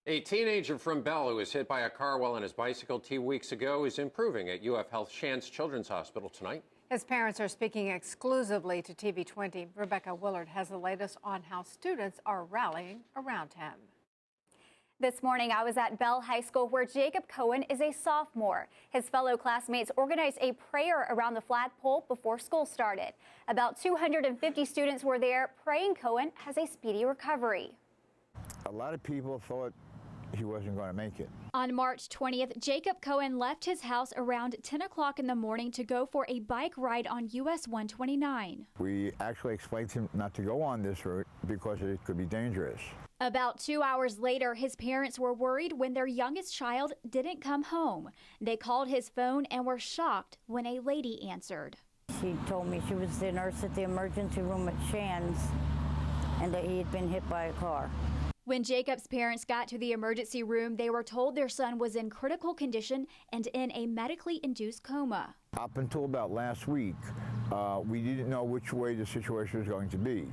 A teenager from Bell who was hit by a car while on his bicycle 2 weeks ago is improving at UF Health Shands Children's Hospital tonight. His parents are speaking exclusively to TV20. Rebecca Willard has the latest on how students are rallying around him. This morning, I was at Bell High School where Jacob Cohen is a sophomore. His fellow classmates organized a prayer around the flagpole before school started. About 250 students were there praying Cohen has a speedy recovery. A lot of people thought he wasn't going to make it. On March 20th, Jacob Cohen left his house around 10 o'clock in the morning to go for a bike ride on US 129. We actually explained to him not to go on this route because it could be dangerous. About 2 hours later, his parents were worried when their youngest child didn't come home. They called his phone and were shocked when a lady answered. She told me she was the nurse at the emergency room at Shands and that he had been hit by a car. When Jacob's parents got to the emergency room, they were told their son was in critical condition and in a medically induced coma. Up until about last week, we didn't know which way the situation was going to be.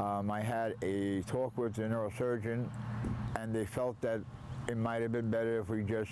I had a talk with the neurosurgeon, and they felt that it might have been better if we just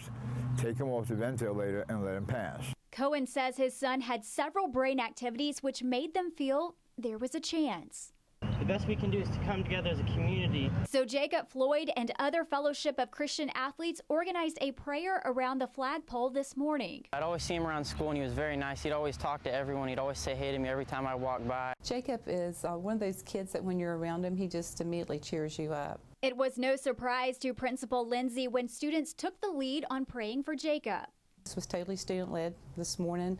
take him off the ventilator and let him pass. Cohen says his son had several brain activities which made them feel there was a chance. The best we can do is to come together as a community. So Jacob Floyd and other Fellowship of Christian Athletes organized a prayer around the flagpole this morning. I'd always see him around school and he was very nice. He'd always talk to everyone. He'd always say hey to me every time I walked by. Jacob is one of those kids that when you're around him, he just immediately cheers you up. It was no surprise to Principal Lindsay when students took the lead on praying for Jacob. This was totally student-led this morning.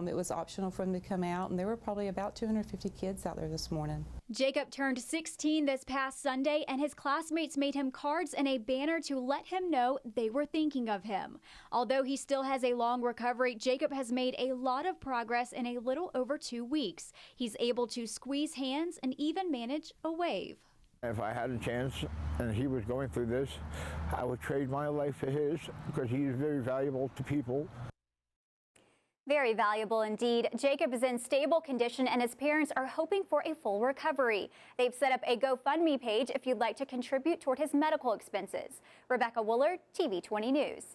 It was optional for them to come out, and there were probably about 250 kids out there this morning. Jacob turned 16 this past Sunday, and his classmates made him cards and a banner to let him know they were thinking of him. Although he still has a long recovery, Jacob has made a lot of progress in a little over 2 weeks. He's able to squeeze hands and even manage a wave. If I had a chance and he was going through this, I would trade my life for his because he is very valuable to people. Very valuable indeed. Jacob is in stable condition and his parents are hoping for a full recovery. They've set up a GoFundMe page if you'd like to contribute toward his medical expenses. Rebecca Willard, TV20 News.